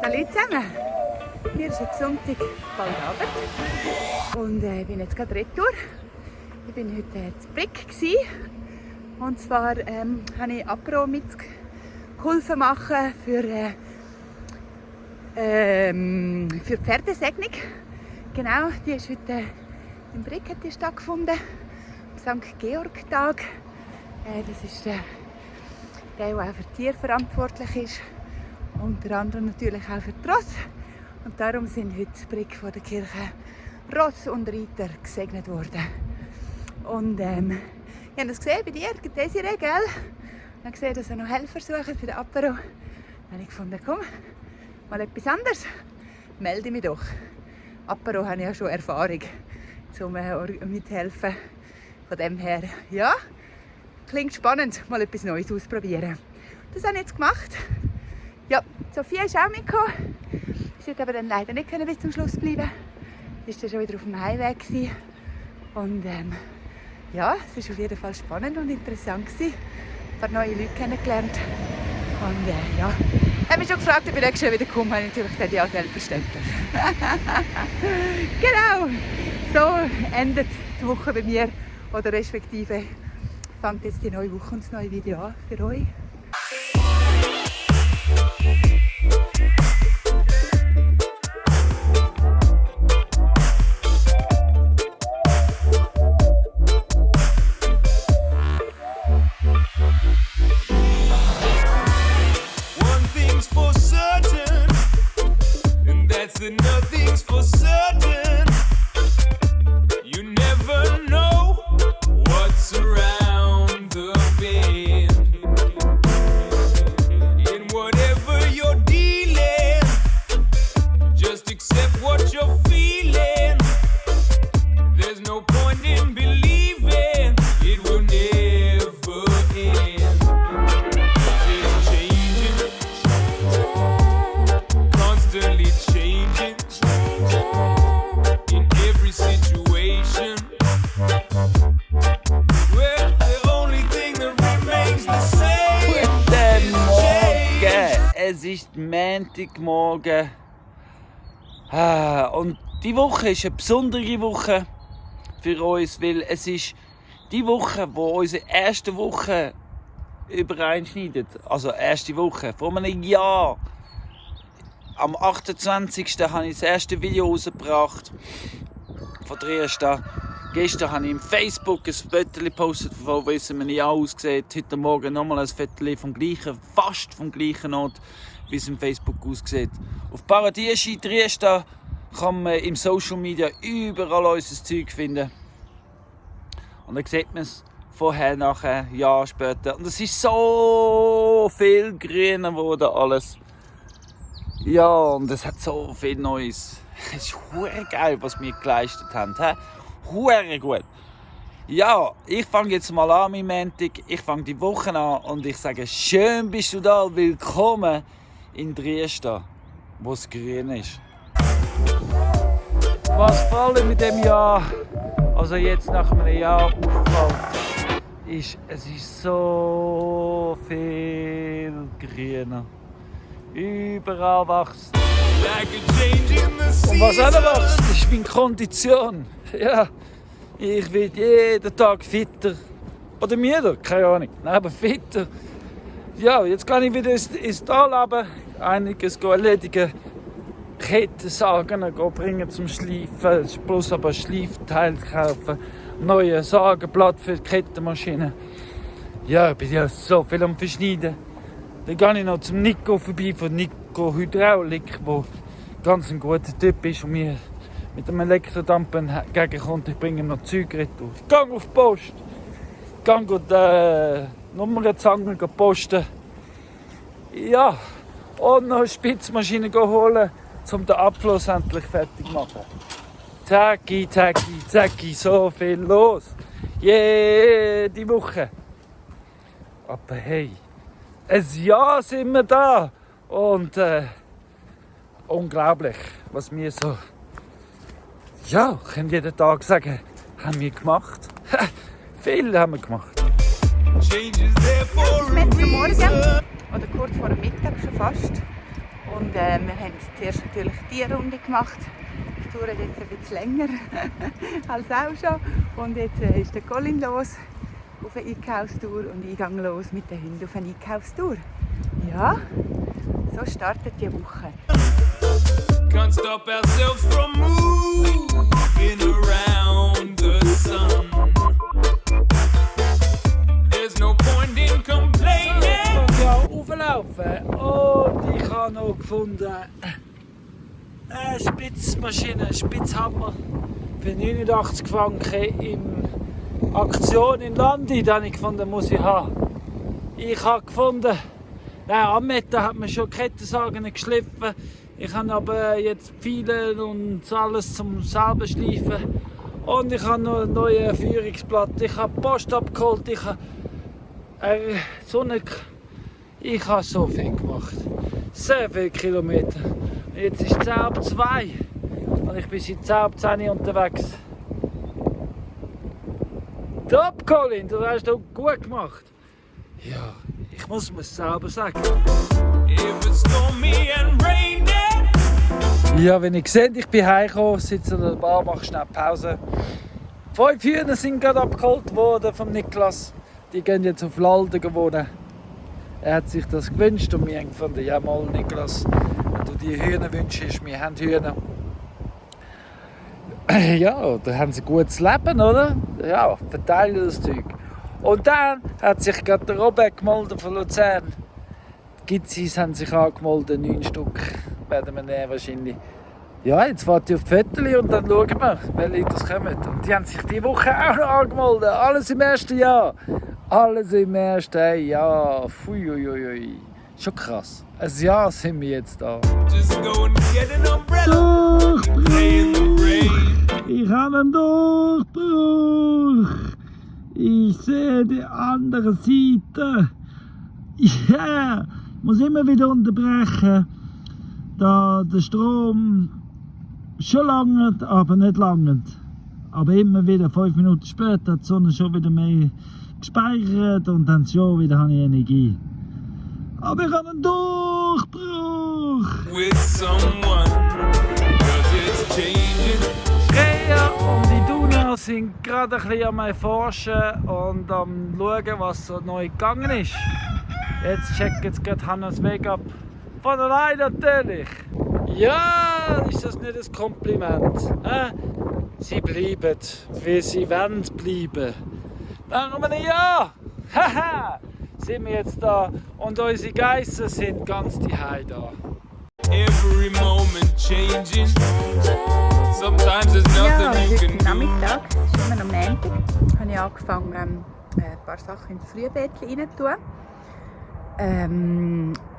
Hallo zusammen! Hier ist jetzt Sonntag, bald Abend und ich bin jetzt gerade retour. Ich war heute in Brick und zwar habe ich Apro mitgeholfen machen für Pferdesegnung. Genau, die ist heute in Brick hat die stattgefunden, am St. Georg-Tag. Das ist der auch für Tiere verantwortlich ist. Unter anderem natürlich auch für die Ross. Und darum sind heute in Brick vor der Kirche Ross und Reiter gesegnet worden. Und ich habe das gesehen bei dir, Desiree, gell? Ich habe gesehen, dass er noch Helfer sucht für den Apero. Dann habe ich gefunden, komm, mal etwas anderes. Melde mich doch. Apero habe ich ja schon Erfahrung, um mithelfen. Von dem her, ja, klingt spannend, mal etwas Neues ausprobieren. Das habe ich jetzt gemacht. Ja, Sophia ist auch mitgekommen. Sie hat aber dann leider nicht bis zum Schluss bleiben. Sie war dann schon wieder auf dem Heimweg. Und ja, es war auf jeden Fall spannend und interessant. Ein paar neue Leute kennengelernt. Und ja, ich habe mich schon gefragt, ob ich nächstes Jahr wieder komme. Ich habe natürlich gesagt, ja, selbstverständlich. Genau, so endet die Woche bei mir. Oder respektive fängt jetzt die neue Woche und das neue Video an für euch. Nothing's for certain. You never know what's around the bend. In whatever you're dealing, just accept what you're feeling. There's no point in believing it will never end. It's changing, constantly changing. In every situation, well, the only thing that remains the same. Guten Morgen! Es ist Montagmorgen. Und die Woche ist eine besondere Woche für uns, weil es ist die Woche, wo unsere erste Woche übereinschneidet. Also erste Woche vor einem Jahr. Am 28. habe ich das erste Video rausgebracht von Trieste. Gestern habe ich im Facebook ein Foto gepostet, von wie es in einem Jahr aussieht. Heute Morgen nochmal ein Foto vom gleichen, fast vom gleichen Ort, wie es im Facebook aussieht. Auf Paradies Trieste kann man im Social Media überall unser Zeug finden. Und dann sieht man es vorher, nachher, Jahr später. Und es ist so viel grüner geworden alles. Ja, und es hat so viel Neues. Es ist hure geil, was wir geleistet haben. Hure gut. Ja, ich fange jetzt mal an mit Montag. Ich fange die Woche an und ich sage, schön bist du da. Willkommen in Trieste, wo es grün ist. Was vor allem mit dem Jahr, also jetzt nach einem Jahr auffällt, ist, es ist so viel grüner. Überall wächst. Und was auch noch wächst, ist meine Kondition. Ja, ich werde jeden Tag fitter. Oder müder, keine Ahnung. Nein, aber fitter. Ja, jetzt kann ich wieder ins Tal einiges erledigen. Kettensagen bringen zum Schleifen. Plus aber Schleifteil kaufen. Neue Sagenblatt für die Kettenmaschine. Ja, ich bin ja so viel am Verschneiden. Dann gehe ich noch zum Nico vorbei von Nico Hydraulik, der ganz ein guter Typ ist und mir mit dem Elektrodamper entgegenkommt. Ich bringe ihm noch Zeug retour. Ich gehe auf die Post. Ich gehe die Nummerenzange posten. Ja, und noch eine Spitzmaschine holen, um den Abfluss endlich fertig zu machen. Zacki, zacki, zacki, so viel los. Jede Woche. Aber hey, ein Jahr sind wir da. Und unglaublich, was wir so Ja, ich kann jeden Tag sagen, haben wir gemacht. Viel haben wir gemacht. Changes there for a Jetzt am Morgen, reason. oder kurz vor dem Mittag schon fast. Und wir haben zuerst natürlich die Runde gemacht. Das dauert jetzt ein bisschen länger als auch schon. Und jetzt ist der Colin los auf eine Einkaufstour und ich gehe los mit den Hunden auf eine Einkaufstour. Ja, so startet die Woche. Can't stop ourselves from moving around the sun. There's no point in complaining. Ich kann auflaufen und ich habe noch gefunden eine Spitzmaschine, einen Spitzhammer für 89 Franken in Aktion in Landi. Den habe ich gefunden, muss ich haben. Ich habe gefunden, nein, am Meter hat man schon Kettensägen geschliffen. Ich habe aber jetzt Pfeilen und alles zum selber schleifen. Und ich habe noch eine neue Führungsblatt. Ich habe Post abgeholt. Ich habe ich habe so viel gemacht. Sehr viele Kilometer. Und jetzt ist es 10:02 und ich bin seit 10:10 unterwegs. Top, Colin, das hast du gut gemacht. Ja, ich muss mir selber sagen. If it's stormy and raining. Ja, wenn ich sehe, ich bin heimgekommen, sitze an der Bar, mache schnell Pause. 5 Hühner sind gerade abgeholt worden vom Niklas. Die gehen jetzt auf Lalden wohnen. Er hat sich das gewünscht und wir haben gefunden, ja mal Niklas, wenn du die Hühner wünschst, wir haben Hühner. Ja, da haben sie ein gutes Leben, oder? Ja, verteilen das Zeug. Und dann hat sich gerade der Robert gemeldet von Luzern. Die Gizis haben sich angemeldet, 9 Stück werden wir nehmen wahrscheinlich. Ja, jetzt warte ich auf die Fotos und dann schauen wir, welche das kommen. Und die haben sich diese Woche auch noch angemeldet. Alles im ersten Jahr. Alles im ersten Jahr. Pfui. Schon krass. Ein Jahr sind wir jetzt da. Just go and get an umbrella. Play in the rain. Ich habe einen Durchbruch. Ich sehe die andere Seite. Ja, muss immer wieder unterbrechen. Da der Strom schon langt, aber nicht langt. Aber immer wieder 5 Minuten später hat die Sonne schon wieder mehr gespeichert und dann schon wieder habe ich Energie. Aber ich habe einen Durchbruch! With someone. 'Cause it's changing. Freya und die Duna sind gerade ein bisschen am Erforschen und am schauen, was so neu gegangen ist. Jetzt checken sie gerade Hannas Weg ab. Von allein natürlich! Ja, ist das nicht ein Kompliment? Sie bleiben, wie sie wollen bleiben. Nach einem Jahr, haha, sind wir jetzt da und unsere Geister sind ganz daheim da. Every moment changing. Sometimes there's Ja, nothing you heute can do. Nachmittag, es ist immer am Montag, habe ich angefangen, ein paar Sachen ins Frühbettchen rein zu tun.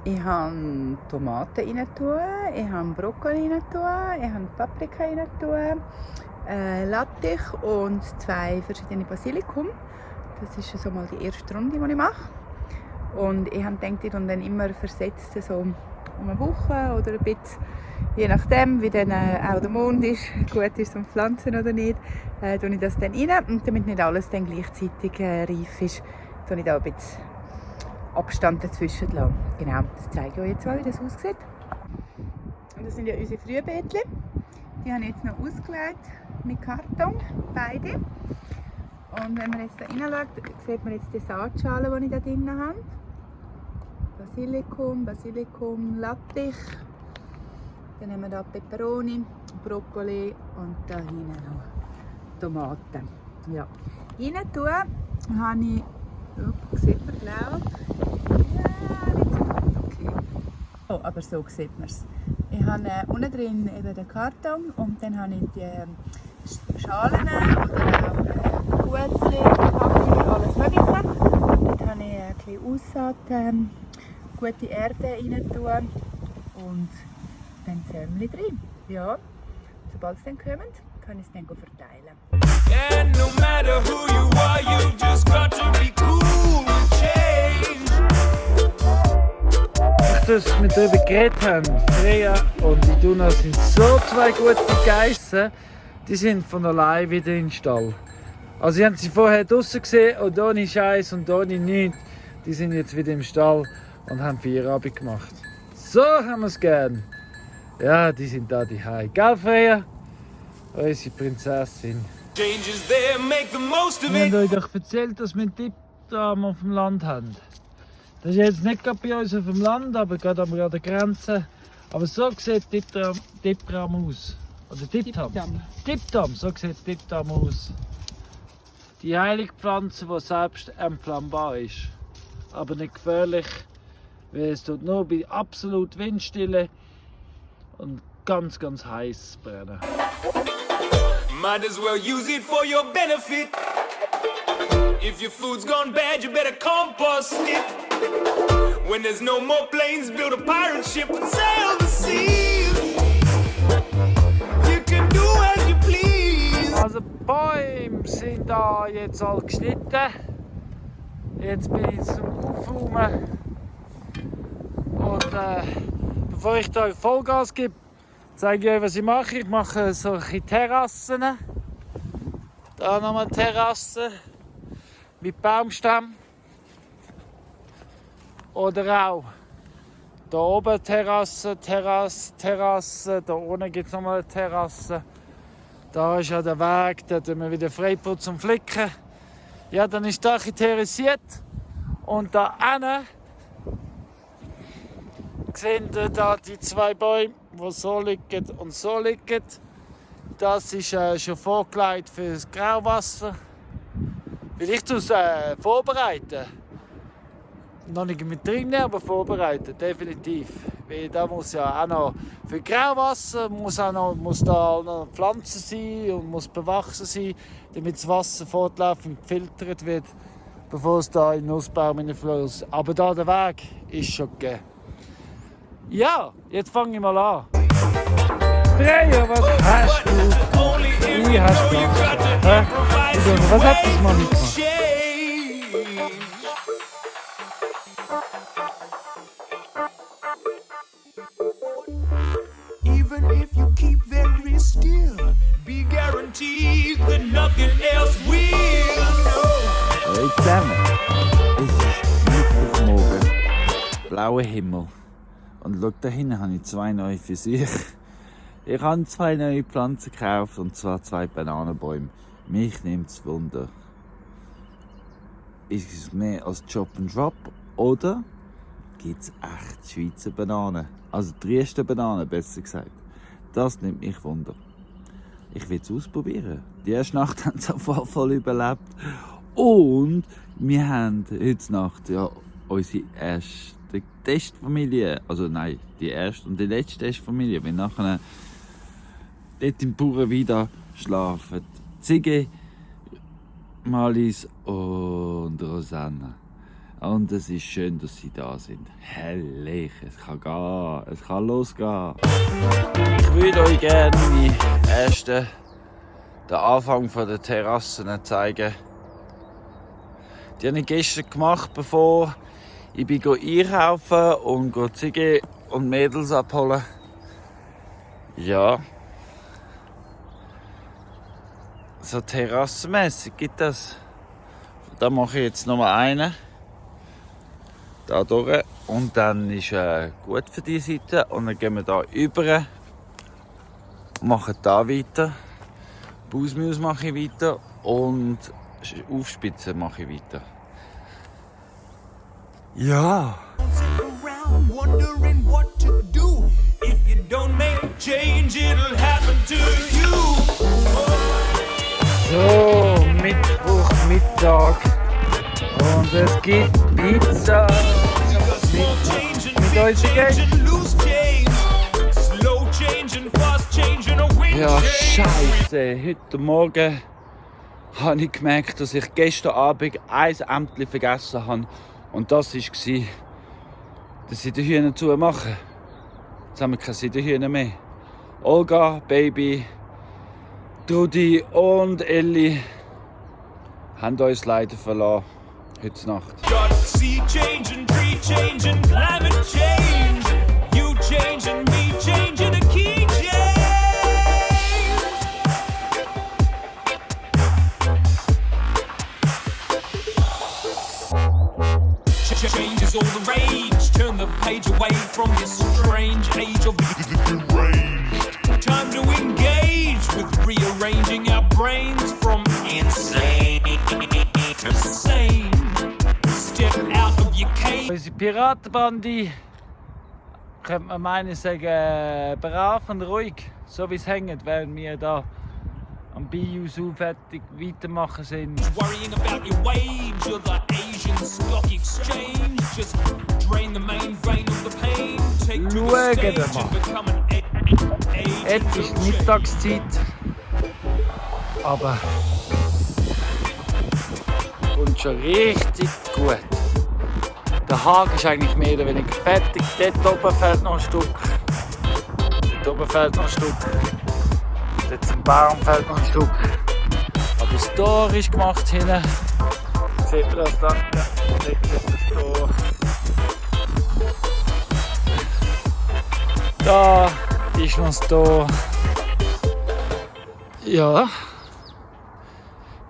Ich habe Tomaten rein tun, ich habe Brokkoli rein tun, ich habe Paprika rein tun, Lattich und 2 verschiedene Basilikum. Das ist so mal die erste Runde, die ich mache. Und ich habe gedacht, ich dann immer versetzt, so um eine Woche oder ein bisschen, je nachdem, wie dann auch der Mond ist, gut ist zum Pflanzen oder nicht, tue ich das dann rein. Und damit nicht alles dann gleichzeitig reif ist, tue ich da ein bisschen Abstand dazwischen lassen. Genau, das zeige ich euch jetzt mal, wie das aussieht. Und das sind ja unsere Frühbeetchen. Die habe ich jetzt noch ausgelegt mit Karton, beide. Und wenn man jetzt da reinschaut, sieht man jetzt die Saatschalen, die ich da drin habe. Basilikum, Lattich. Dann haben wir da Peperoni, Brokkoli und da hinten noch Tomaten. Ja. Rein tun habe ich, sieht man glaube ich. Ja, nicht so gut, okay. Oh, aber so sieht man es. Ich habe unten drin eben den Karton und dann habe ich die Schalen oder auch Gutzli, Packung, alles Mögliche. Dort habe ich ein bisschen Aussaat, gute Erde rein tun und dann Sämli drin. Ja, sobald sie dann kommen, kann ich es dann verteilen. And no matter who you are, you just got to be cool and change. dass wir darüber geredet haben. Freya und die Duna sind so 2 gute Geissen. die sind von allein wieder in den Stall. Also ich habe sie vorher draußen gesehen und ohne Scheiß und ohne nichts. Die sind jetzt wieder im Stall und haben Feierabend gemacht. So haben wir es gern. Ja, die sind da die Hause. Gell, Freya? Unsere Prinzessin. Changes there, make the most of Wir it. haben euch doch erzählt, dass wir einen Tipptram auf dem Land haben. Das ist jetzt nicht gerade bei uns auf dem Land, aber gerade an der Grenze. Aber so sieht Tipptram aus. Oder Tipptam. Tipptam, so sieht Tipptam aus. Die heilige Pflanze, die selbst entflammbar ist. Aber nicht gefährlich, weil es tut nur bei absolut Windstille und ganz, ganz heiß brennen. Might as well use it for your benefit. If your food's gone bad, you better compost it. When there's no more planes, build a pirate ship and sail the seas. You can do as you please. Also die Bäume sind da jetzt all geschnitten. Jetzt bin ich zum Aufräumen. Und bevor ich da Vollgas gebe, zeige ich euch, was ich mache. Ich mache solche Terrassen. Da nochmal Terrasse mit Baumstamm. Oder auch da oben Terrasse. Da unten gibt es nochmal eine Terrasse. Da ist ja der Weg, da tun wir wieder Freiputz und Flicken. Ja, dann ist da terrassiert. Und da hinten sehen ihr da die zwei Bäume, die so liegen und so liegen. Das ist schon vorgelegt für das Grauwasser. Will ich das vorbereiten? Noch nicht mit drin, aber vorbereitet, definitiv. Weil da muss ja auch noch für Grauwasser muss da auch noch Pflanzen sein und muss bewachsen sein, damit das Wasser fortlaufend gefiltert wird, bevor es da in den Nussbaum hineinfließt. Aber da der Weg ist schon gegeben. Ja, jetzt fange ich mal an. Freya, was hast du? Wie hast du gemacht? Was hat das mal nicht gemacht? Even if you keep very still, be guaranteed that nothing else will. Hallo zusammen. Es ist Mittwochmorgen. Blauer Himmel. Und schau, da hinten habe ich 2 neue Versuche. Ich habe 2 neue Pflanzen gekauft, und zwar 2 Bananenbäume. Mich nimmt es Wunder. Ist es mehr als Chop and Drop oder gibt es echt Schweizer Bananen? Also die ersten Bananen, besser gesagt. Das nimmt mich Wunder. Ich will es ausprobieren. Die erste Nacht haben sie auf jeden Fall überlebt. Und wir haben heute Nacht ja unsere erste Testfamilie. Also nein, die erste und die letzte Testfamilie. Wir nachher dort im Bauernweide schlafen. Ziggy, Malis und Rosanna. Und es ist schön, dass sie da sind. Herrlich, es kann gehen, es kann losgehen. Ich würde euch gerne den Anfang der Terrassen zeigen. Die habe ich gestern gemacht, bevor ich bin einkaufen und Ziggy und Mädels abholen. Ja. So terrassenmässig gibt das. Da mache ich jetzt noch mal einen. Da durch. Und dann ist gut für die Seite. Und dann gehen wir da über. Machen da weiter. Bausmus mache ich weiter. Und Aufspitzen mache ich weiter. Ja. Around wondering what to do. If you don't make a change, it'll happen to you. So, Mittwochmittag. Und es gibt Pizza mit unseren Gästen. Ja, Scheiße. Heute Morgen habe ich gemerkt, dass ich gestern Abend ein Ämtchen vergessen habe. Und das war, dass sie die Hühner zumachen. Jetzt haben wir keine Seidenhühner mehr. Olga, Baby, Trudi und Elli haben uns leider verlassen. Heute Nacht. Sea changing, tree changing, climate change. You changing, me changing, the key change. all the rage. Turn the page away from this strange age of deranged. Time to engage with rearranging our brains from insane to sane. Step out of your cage. Unsere Piratenbande, könnte man meinen, sagen brav und ruhig, so wie es hängt, während wir da am BU fertig weitermachen sind. Worrying about your wage, you're the Asian Stock Exchange. Just drain the main vein of the pain. Take to the stage and become an Jetzt ist Mittagszeit, aber und schon richtig gut. Der Haken ist eigentlich mehr oder weniger fertig. Dort oben fehlt noch ein Stück. Dort oben fehlt noch ein Stück. Dort zum Baum fehlt noch ein Stück. Aber das Tor ist gemacht hinten. Seht ihr das da? Ja, dort ist das Tor. Da ist noch das Tor. Ja.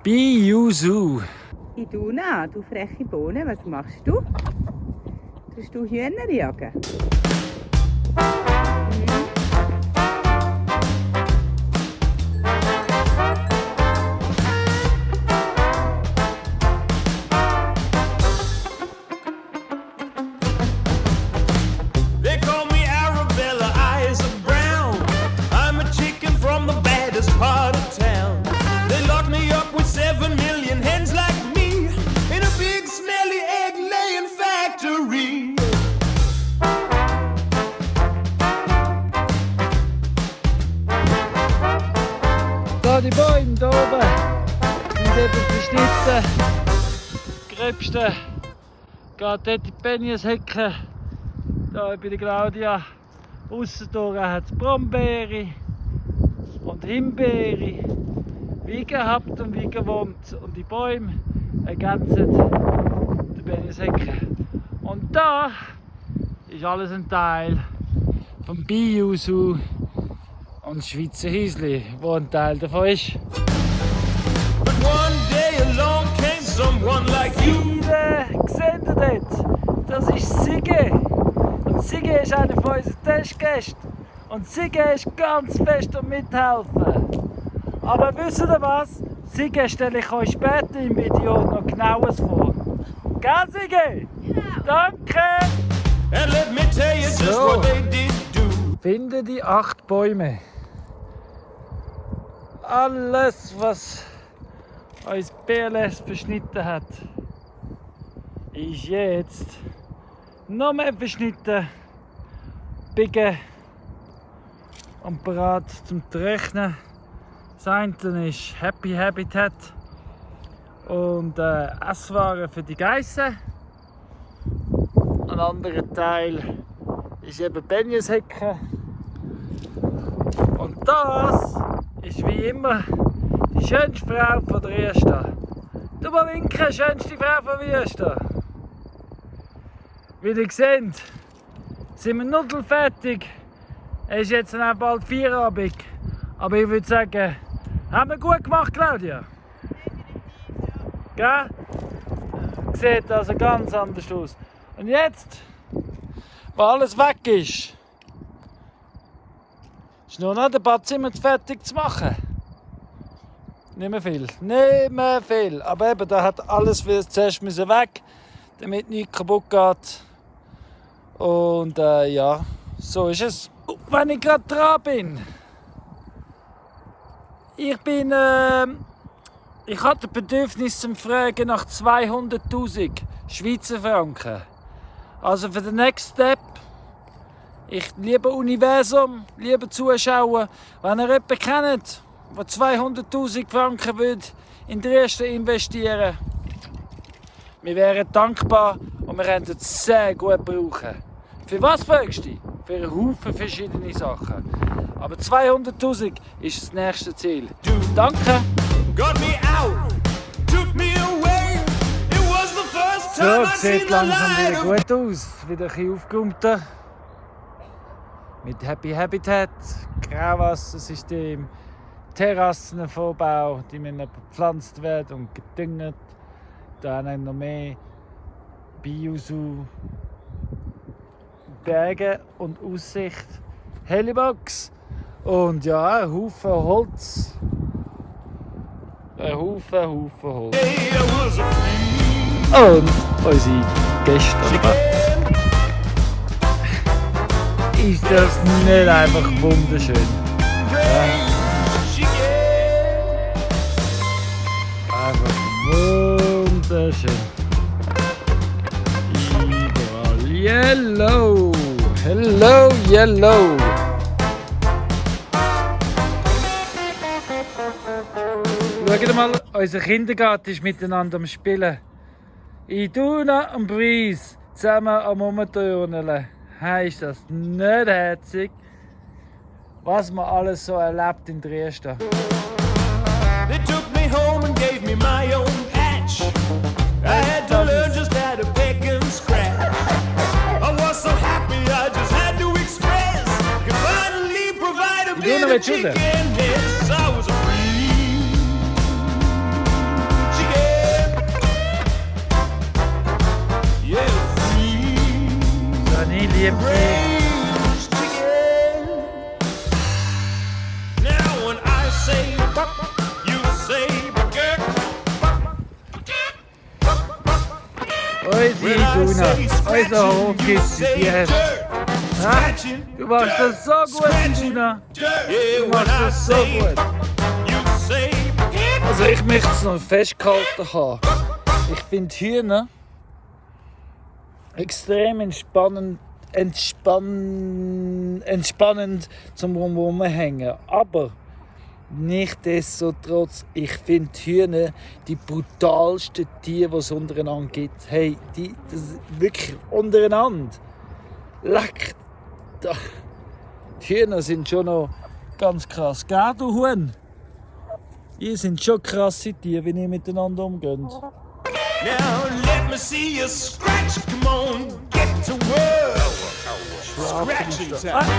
BU Zoo. Iduna, du freche Bohne, was machst du? Tust du Hühner jagen? They call me Arabella, eyes are brown. I'm a chicken from the baddest part of town. They lock me up with 7 million hens like me in a big smelly egg-laying factory. Da die Bäume da oben sind eben beschnitten. Das Gröbste geht dort in die Benjeshecke. Da bei der Claudia. Aussendurch hat es Brombeere und Himbeere. Wie gehabt und wie gewohnt. Und die Bäume ergänzen die Benjeshecke. Und da ist alles ein Teil vom BU Zoo und das Schweizer Häusli, wo ein Teil davon ist. But one day along came someone like you. Seht ihr dort? Das ist Sigge. Und Sigge ist einer von unseren Testgästen. Und Sigge ist ganz fest am Mithelfen. Aber wisst ihr was? Sigge stelle ich euch später im Video noch genaues vor. Gell, Sigge? Ja. Danke! And let me tell you just what they did do. Finde die 8 Bäume. Alles, was uns BLS beschnitten hat, ist jetzt noch mehr beschnitten, biegen und bereit zum Trocknen. Das eine ist Happy Habitat und Esswaren für die Geissen. Ein anderer Teil ist eben Benjeshecke. Und das ist wie immer die schönste Frau von der Wüste. Du mal winken, schönste Frau von der Wüste. Wie ihr seht, sind wir nudelfertig. Es ist jetzt auch bald Feierabend. Aber ich würde sagen, haben wir gut gemacht, Claudia? Gell? Sieht also ganz anders aus. Und jetzt, wo alles weg ist nur noch ein paar Zimmer fertig zu machen. Nicht mehr viel. Nicht mehr viel. Aber eben, da hat alles zuerst weg, damit nichts kaputt geht. Und ja, so ist es. Wenn ich gerade dran bin. Ich hatte das Bedürfnis zum Fragen nach 200'000 Schweizer Franken. Also für den Next Step. Ich liebe Universum, liebe Zuschauer, wenn ihr jemanden kennt, der 200'000 Franken in Dresden investieren würde, wir wären dankbar und wir könnten es sehr gut brauchen. Für was fragst du? Für einen Haufen verschiedene Sachen. Aber 200'000 ist das nächste Ziel. Danke! Got me out, took me away. It was the first time I seen Sieht the langsam light wieder of gut aus. Wieder ein bisschen aufgeräumt. Mit Happy Habitat, Grauwassensystem, Terrassenvorbau, die müssen bepflanzt werden und gedüngt. Da noch mehr BU Zoo Berge und Aussicht. Helibox. Und ja, ein Haufen Holz. Ein Haufen Holz. Und unsere Gäste. Ist das nicht einfach wunderschön? Ja. Einfach wunderschön. Überall Yellow. Hello, Yellow. Schaut mal, unser Kindergarten ist miteinander am Spielen. In Duna und Breeze zusammen am Umturnen. Ist das nicht herzig, was man alles so erlebt in Dresden. They took me home and gave me my own patch. I had to learn just how to pick and scratch. I was so happy I just had to express. Could finally provide a bit of chicken. Yes, I was a free chicken. Yeah, free. So, ich liebe Raised chicken. Now when I say buck, you say buck. unsere Duna, unser Hofkitzel, die hast du machst das so gut, Duna. Du machst das so gut. Also ich möchte es noch festgehalten haben. Ich finde Hühner extrem entspannend zum Rumhängen. Aber nichtsdestotrotz, ich finde Hühner die brutalsten Tiere, die es untereinander gibt. Hey, das wirklich untereinander. Leck. Die Hühner sind schon noch ganz krass. Gell, du Huhn? Ihr sind schon krasse Tiere, wenn ihr miteinander umgeht. Now let me see you scratch. Come on, get to work. Scratching time.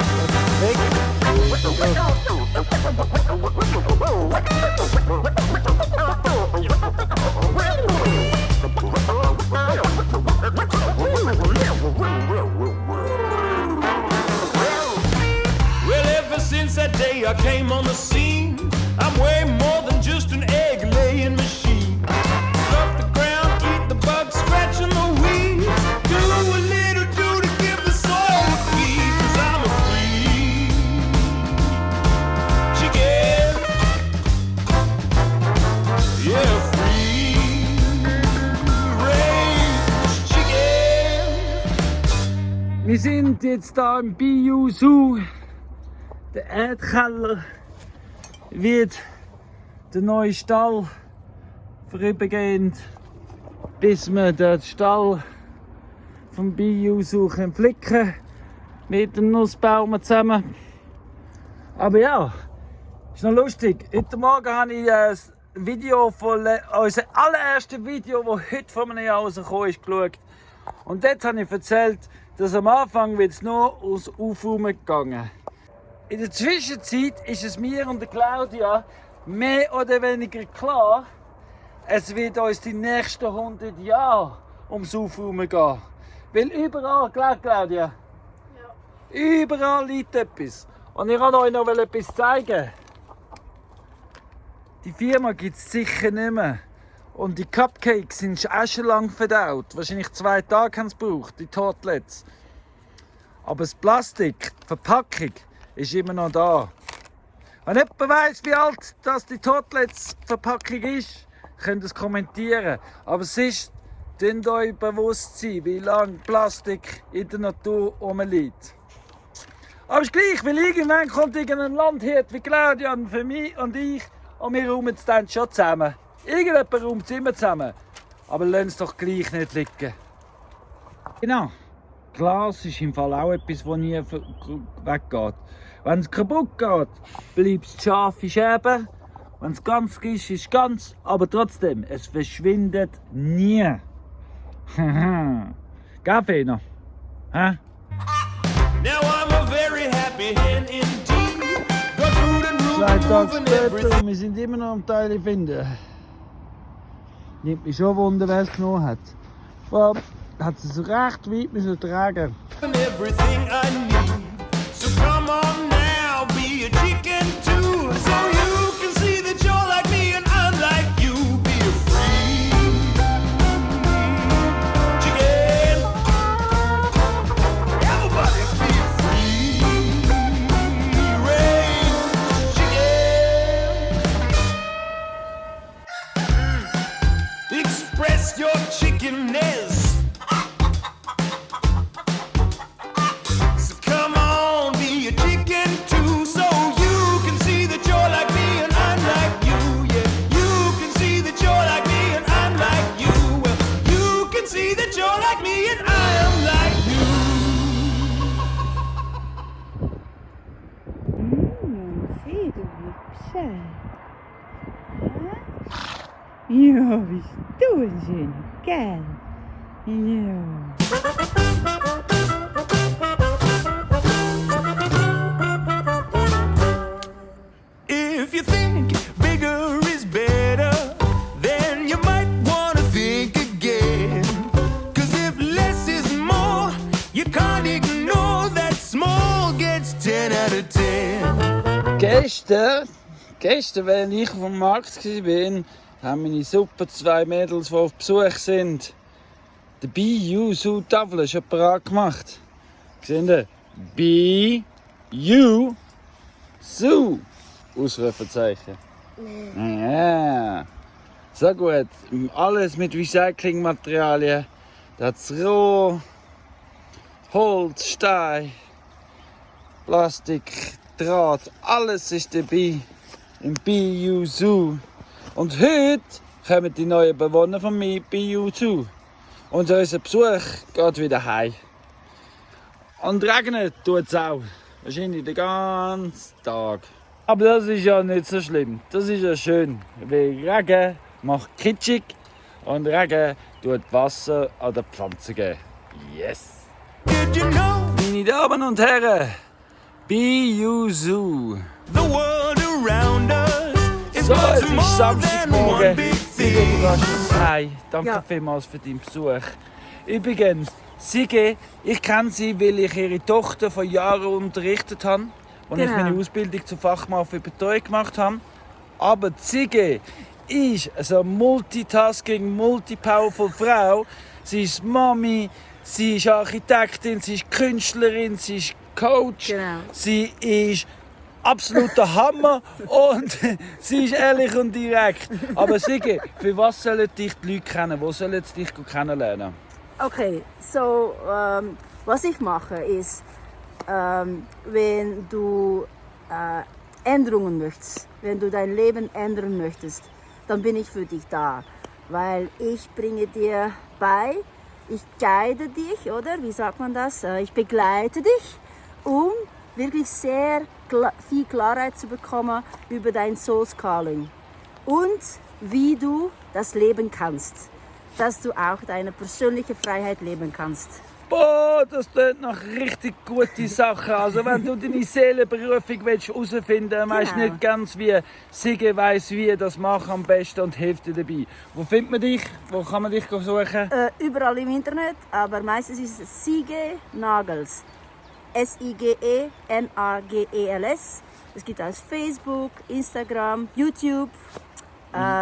Well, ever since that day I came on the scene, I'm way more than just an egg-laying machine. Off the ground, eat the bugs, scratching the weeds. Do a little do to give the soil a feed, 'cause I'm a free chicken. Yeah, free range chicken. Wir sind jetzt hier im Bio Zoo. Der Erdkeller wird der neue Stall vorübergehend, bis wir den Stall vom Bio Zoo flicken können, mit dem Nussbaum zusammen. Aber ja, ist noch lustig. Heute Morgen habe ich ein Video von unser allererstes Video, das heute vor einem Jahr rausgekommen ist, geschaut. Und dort habe ich erzählt, dass am Anfang wird es nur aus Aufräumen gegangen. In der Zwischenzeit ist es mir und der Claudia mehr oder weniger klar, es wird uns die nächsten 100 Jahre ums Aufräumen gehen. Weil überall, Claudia? Ja. Überall liegt etwas. Und ich wollte euch noch etwas zeigen. Die Firma gibt es sicher nicht mehr. Und die Cupcakes sind auch schon lange verdaut. Wahrscheinlich 2 Tage haben sie gebraucht, die Tartlets. Aber das Plastik, die Verpackung, ist immer noch da. Wenn jemand weiss, wie alt das die Tartlets-Verpackung ist, könnt ihr es kommentieren. Aber es ist, könnt euch bewusst sein, wie lange Plastik in der Natur rumliegt. Aber es ist gleich, weil irgendwann kommt irgendein Landhirt wie Claudia und für mich und ich und wir räumen es dann schon zusammen. Irgendjemand räumt es immer zusammen. Aber lasst es doch gleich nicht liegen. Genau. Glas ist im Fall auch etwas, das nie weggeht. Wenn es kaputt geht, bleibt es scharfe Scherben. Wenn es ganz ist, ist es ganz. Aber trotzdem, es verschwindet nie. Gell, Fena? Hä? Now I'm a very happy hen indeed. Got food and room 2 to Tage move and später everything. und wir sind immer noch am Teile finden. Nimmt mich schon Wunder, wer es genommen hat. Well, hat sie so recht weit müssen tragen. Everything I need. So come on now, be a chicken too. So you can see that you're like me and I'm like you. Be a free chicken. Everybody be a free range chicken. Express your chickenness. Sieh, du Hübsche. Ja, bist du ein schöner Kerl. Ja. If you think bigger is better, then you might wanna think again. 'Cause if less is more, you can't ignore that small gets 10 out of 10. Gestern, wenn ich auf dem Markt war, haben meine super 2 Mädels, die auf Besuch sind, die BU-Zoo-Tafel schon parat gemacht. Seht ihr? BU-Zoo! Ausrufezeichen. Ja. So gut. Alles mit Recyclingmaterialien. Das Roh, Holz, Stein, Plastik, Draht, alles ist dabei im BU Zoo. Und heute kommen die neuen Bewohner von mir BU Zoo. Und unser Besuch geht wieder heim. Und regnen tut es auch. Wahrscheinlich den ganzen Tag. Aber das ist ja nicht so schlimm. Das ist ja schön. Weil Regen macht kitschig und Regen tut Wasser an die Pflanzen geben. Yes! Did you know Meine Damen und Herren, BU Zoo. the world around us is So, much es ist more than Samstagmorgen. one big Sigi, thing? du gehst jetzt heim. Danke Ja. vielmals für deinen Besuch. Übrigens, Sigi, ich kenne sie, weil ich ihre Tochter vor Jahren unterrichtet habe, als ich Genau. meine Ausbildung zum Fachmann für Betreuung gemacht habe. Aber Sigi ist eine multitasking, multi-powerful Frau. Sie ist Mami, sie ist Architektin, sie ist Künstlerin, sie ist Coach, Genau. sie ist absoluter Hammer und sie ist ehrlich und direkt. Aber Sigi, für was sollen dich die Leute kennen? Wo sollen sie dich kennenlernen? Okay, so was ich mache ist, wenn du Änderungen möchtest, wenn du dein Leben ändern möchtest, dann bin ich für dich da, weil ich bringe dir bei, ich guide dich, oder? Wie sagt man das? Ich begleite dich, um wirklich sehr viel Klarheit zu bekommen über dein Soul's Calling und wie du das leben kannst, dass du auch deine persönliche Freiheit leben kannst. Boah, das klingt nach richtig gute Sachen. Also wenn du deine Seelenberufung herausfinden willst, weisst Genau. nicht ganz wie Sigi weiss, wie das machen am besten und hilft dir dabei. Wo findet man dich? Wo kann man dich suchen? Überall im Internet, aber meistens ist es Sige Nagels. SIGENAGELS. Es gibt auf Facebook, Instagram, YouTube,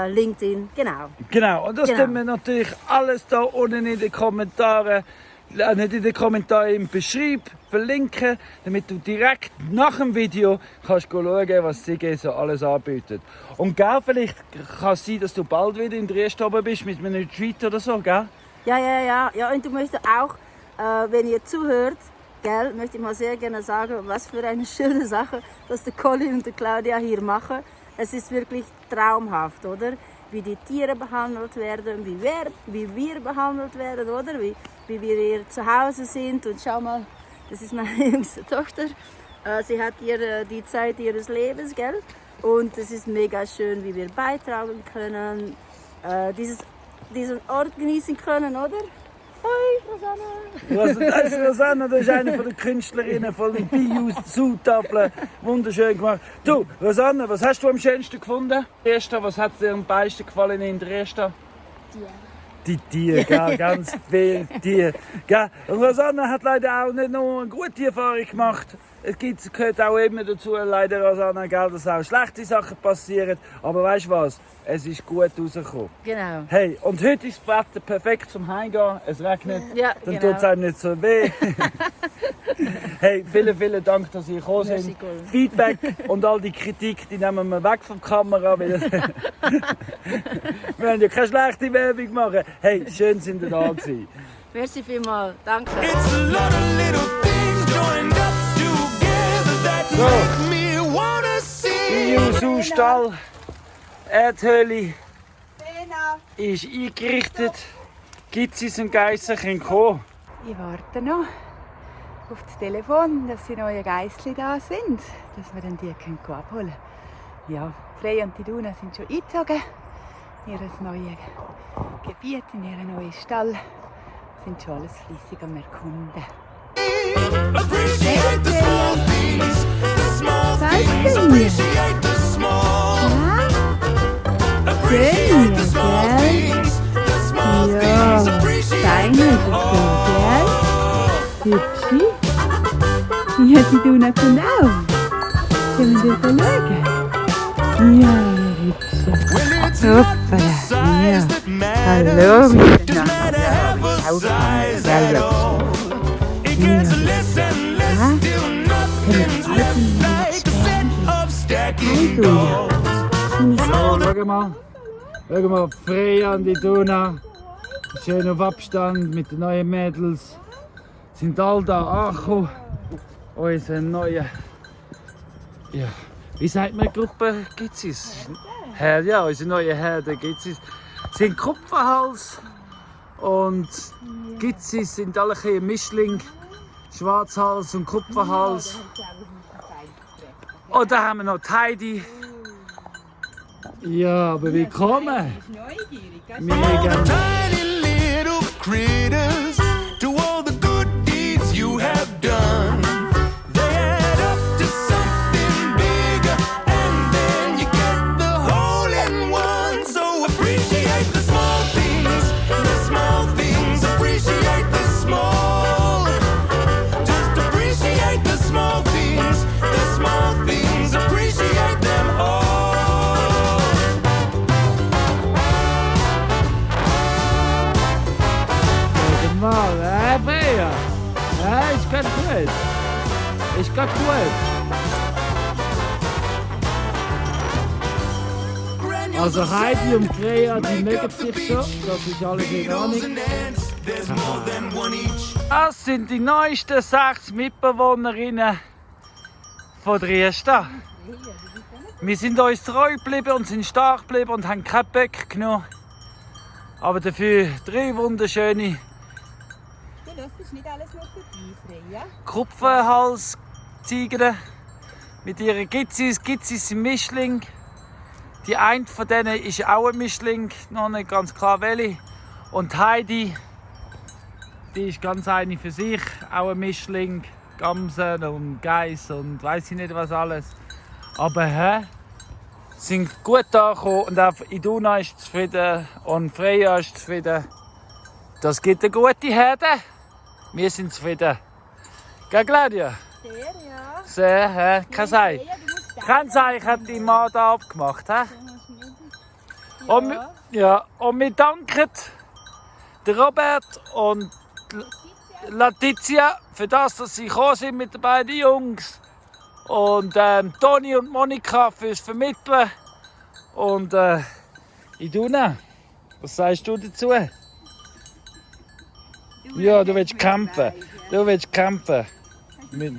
LinkedIn, genau. Genau, und das Genau. tun wir natürlich alles da unten in den Kommentaren, nicht in den Kommentaren im Beschreib verlinken, damit du direkt nach dem Video kannst schauen, was Sigi so alles anbietet. Und gell, vielleicht kann es sein, dass du bald wieder in Dresden oben bist mit einem Retreat oder so, gell? Ja, und du möchtest auch, wenn ihr zuhört, gell, möchte ich mal sehr gerne sagen, was für eine schöne Sache, dass der Colin und die Claudia hier machen. Es ist wirklich traumhaft, oder? Wie die Tiere behandelt werden, wie wir behandelt werden, oder? Wie wir hier zu Hause sind. Und schau mal, das ist meine jüngste Tochter. Sie hat hier die Zeit ihres Lebens, gell? Und es ist mega schön, wie wir beitragen können, diesen Ort genießen können, oder? Hoi, Rosanna! Das ist Rosanna, das ist eine von den Künstlerinnen von den BU-Zoo-Tafeln. Wunderschön gemacht. Du, Rosanna, was hast du am schönsten gefunden? Dresden, was hat dir am meisten gefallen in Dresden? Die Tiere, gell? Ganz viele Tiere. Gell? Und Rosanna hat leider auch nicht nur eine gute Erfahrung gemacht. Gehört auch immer dazu, leider, Rosanna, gell, dass auch schlechte Sachen passieren. Aber weißt du was? Es ist gut rausgekommen. Genau. Hey, und heute ist das Wetter perfekt zum Heimgehen. Es regnet, Ja, dann genau. tut es einem nicht so weh. Hey, vielen Dank, dass ihr gekommen Merci, seid. Colin. Feedback und all die Kritik, die nehmen wir weg von der Kamera. Weil wir wollen ja keine schlechte Werbung machen. Hey, schön sind ihr da gewesen. Merci vielmals. Danke. It's a lot of little things joined up together that So. make me wanna sing. Jusu-Stall, Erdhöhle ist eingerichtet. Gitzis und Geisser können kommen. Ich warte noch auf das Telefon, dass die neuen Geissli da sind, dass wir dann die können abholen können. Ja, Frey und die Duna sind schon eingezogen in ihr neues Gebiet, in ihren neuen Stall. Sind schon alles fleissig am Erkunden. Appreciate the small things, the small things, appreciate the small. Appreciate the small things, the small things, appreciate them all. Hübschi? Ja, die Duna kommt auch. Können wir schauen? Ja, hübsche. When it's not the Hoppala. size that Hallo matters, doesn't miteinander. matter have a size at all. It gets less and less till nothing's left like a set of stacking dolls. Schau mal, Freya und die Duna. Schön auf Abstand mit den neuen Mädels. Sind alle da angekommen. Unsere neue, ja, wie sagt man, Gruppe Gitzis? Herde, ja, unsere neue Herde Gitzis. Sind Kupferhals und Gitzis sind alle ein Mischling. Schwarzhals und Kupferhals. Und da haben wir noch die Heidi. Ja, aber willkommen. Mega. Tiny little critters, to all the good deeds you have done. They add up to something bigger, and then you get the whole in one. So appreciate the small things, appreciate the small. Just appreciate the small things, appreciate them all. Mal, Freya. Ja, ist ganz gut. Ist ganz gut. Also Heidi und Freya, die mögen sich schon. Das ist alles in Ordnung. Das sind die neuesten 6 Mitbewohnerinnen von Triesta. Wir sind uns treu geblieben und sind stark geblieben und haben keinen Böck genommen. Aber dafür 3 wunderschöne Das ist nicht alles nur für dich, Freya. Kupferhalsziegen mit ihren Gitzis. Gitzis sind Mischling. Die eine von denen ist auch ein Mischling, noch nicht ganz klar welche. Und Heidi, die ist ganz eine für sich, auch ein Mischling. Gamsen und Geiss und weiss ich nicht was alles. Aber sind gut angekommen und auch Iduna ist zufrieden und Freya ist zufrieden. Das gibt eine gute Herde. Wir sind zufrieden. Gell, Claudia? Sehr, ja. Sehr, kein Sei. Kein Sei hat die Mann da abgemacht. Und, und wir danken der Robert und Letizia für das, dass sie gekommen sind mit den beiden Jungs. Und Toni und Monika fürs Vermitteln. Und Iduna, was sagst du dazu? Ja, du willst kämpfen. Du willst kämpfen. Mit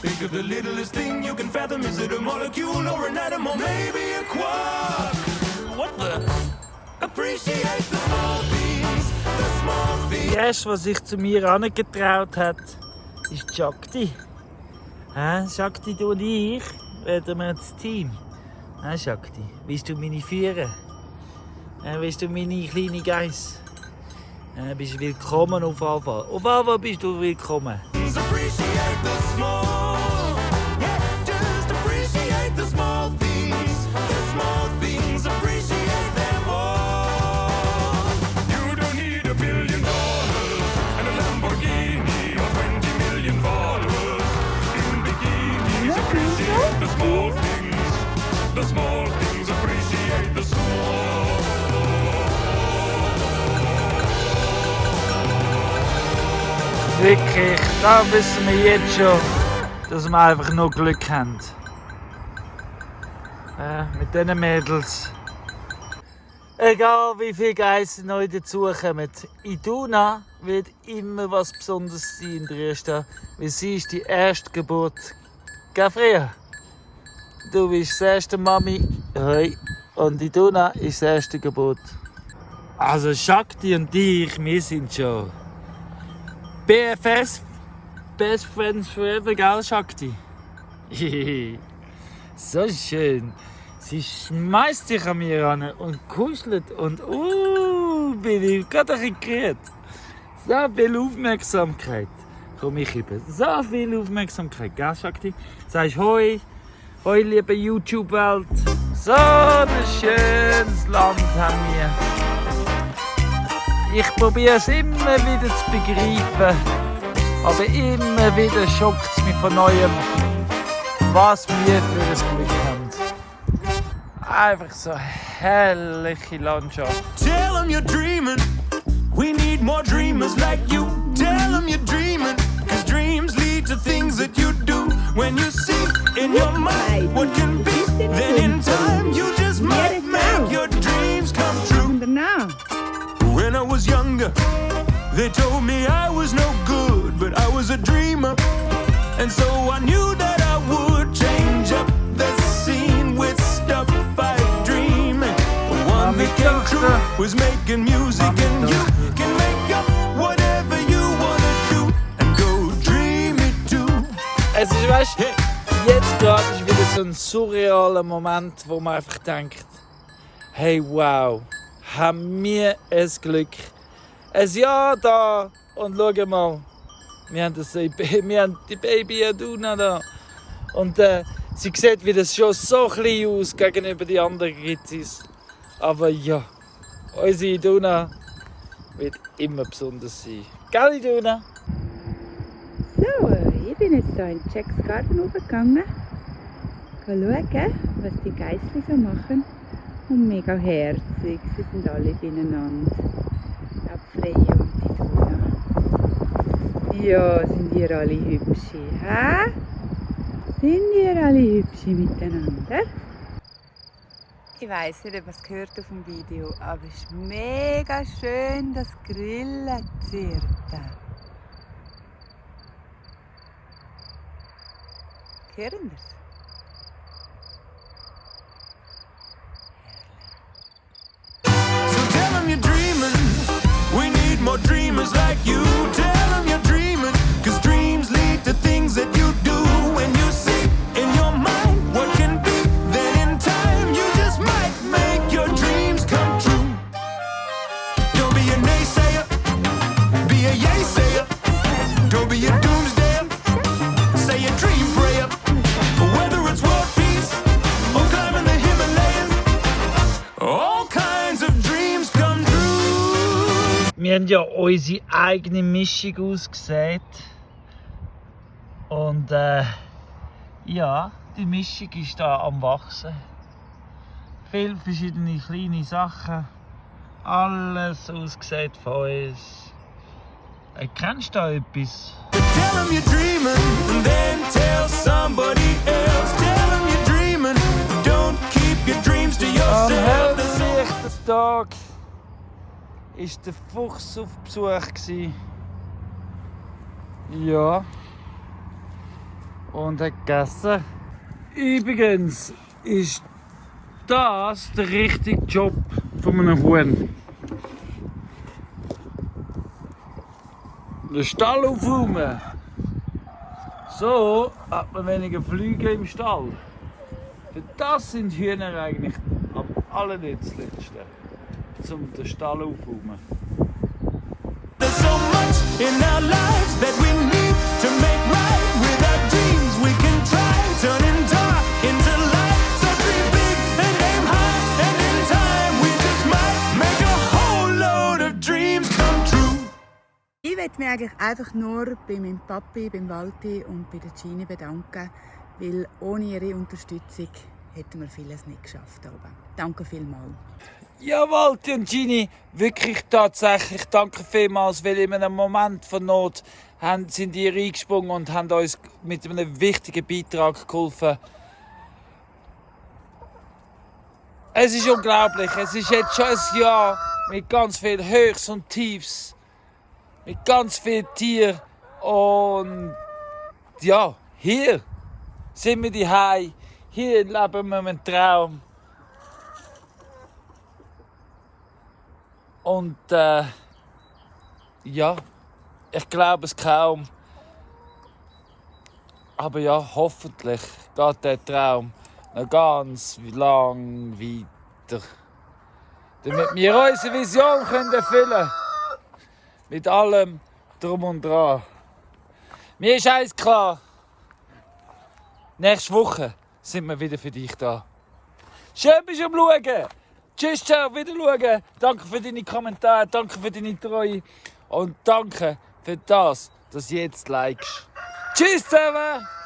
Think of the littlest thing you can fathom. Is it a molecule or an atom or maybe a quark? What the? Appreciate the small things, the small things. die erste, die sich zu mir herangetraut hat, ist Shakti. Shakti, du und ich werden wir das Team. Shakti, willst du meine führen? Willst du meine kleine Geiss? Bist du willkommen auf jeden Fall. Auf jeden Fall bist du willkommen. Appreciate the small. Yeah, just appreciate the small things. The small things, appreciate them all. You wirklich, da wissen wir jetzt schon, dass wir einfach nur Glück haben. Mit diesen Mädels. Egal wie viele Geister neu dazukommen, in Duna wird immer was Besonderes sein in Dresden, weil sie ist die erste Geburt. Gell, Freya? Du bist das erste Mami, hey. Und in Duna ist das erste Geburt. Also Shakti und ich, wir sind schon BFS, Best Friends Forever, gell Shakti? So schön. Sie schmeißt sich an mir an und kuschelt und bin ich gerade ein bisschen gerührt. So viel Aufmerksamkeit. Komm ich über. So viel Aufmerksamkeit, gell Shakti? Sagst Hoi, hoi liebe YouTube-Welt. So ein schönes Land haben wir. Ich probiere es immer wieder zu begreifen, aber immer wieder schockt es mich von neuem, was wir für ein Glück haben. Einfach so herrliche Landschaft. Tell 'em you're dreaming. We need more dreamers like you. Tell 'em you're dreaming. 'Cause dreams lead to things that you do. When you see in your mind what can be, then in time you just might make your dreams come true. When I was younger, they told me I was no good, but I was a dreamer. And so I knew that I would change up the scene with stuff I dream. One that came true was making music, and you can make up whatever you wanna do and go dream it too. Es ist, weißt du, jetzt gerade ist wieder so ein surrealer Moment, wo man einfach denkt, hey wow, haben wir ein Glück. Ein Jahr da und schau mal, wir haben die Baby Aduna da. Und sie sieht wieder schon so klein aus gegenüber den anderen Gitzis. Aber ja, unsere Iduna wird immer besonders sein. Gell, Iduna? So, ich bin jetzt hier in Jacks Garten hochgegangen. Schauen, was die Geissli so machen. Und mega herzig, sie sind alle beieinander. Auch Freya und die Duna. Ja, sind ihr alle hübsche, hä? Sind ihr alle hübsche miteinander? Ich weiss nicht, ob man es gehört auf dem Video, aber es ist mega schön, das Grillen zirpen. Hören wir es? So tell 'em you're dreaming. We need more dreamers like you. Tell 'em you're dreaming. 'Cause dreams lead to things that you do. When you see in your mind what can be, then in time you just might make your dreams come true. Don't be a naysayer, be a yay-sayer. Don't be a doomsdayer, say a dream prayer. Whether it's world peace or climbing the Himalayas, all kinds of dreams come true. Wir haben ja unsere eigene Mischung ausgesät. Und ja, die Mischung ist da am Wachsen. Viele verschiedene kleine Sachen. Alles ausgesät von uns. Kennst du da etwas? Tell 'em you're dreaming, and then tell somebody else. Tell 'em you're dreaming, don't keep your dreams to Am yourself. helllichten Tag war der Fuchs auf Besuch. Ja. Und hat gegessen. Übrigens ist das der richtige Job von einem Huhn. Den Stall aufräumen. So hat man weniger Flüge im Stall. Für das sind Hühner eigentlich am allernützlichsten, um den Stall aufzuräumen. There's so much in our lives that we need to make right with our dreams. We can try turning dark into light. So dream big and aim high, and in time we just might make a whole load of dreams come true. Ich möchte mich eigentlich einfach nur bei meinem Papi, beim Walti und bei der Gini bedanken, weil ohne ihre Unterstützung hätten wir vieles nicht geschafft. Danke vielmals. Ja, Walti und Gini, wirklich tatsächlich danke vielmals, weil in einem Moment von Not sind ihr eingesprungen und haben uns mit einem wichtigen Beitrag geholfen. Es ist unglaublich, es ist jetzt schon ein Jahr mit ganz viel Höchst und Tiefs, mit ganz viel Tieren und ja, hier sind wir daheim, hier leben wir einen Traum. Und ja, ich glaube es kaum. Aber ja, hoffentlich geht der Traum noch ganz lang weiter. Damit wir unsere Vision erfüllen können. Mit allem drum und dran. Mir ist eins klar. Nächste Woche sind wir wieder für dich da. Schön bist du am Schauen. Tschüss, ciao, wieder schauen. Danke für deine Kommentare, danke für deine Treue und danke für das, dass du jetzt likest. Tschüss zusammen!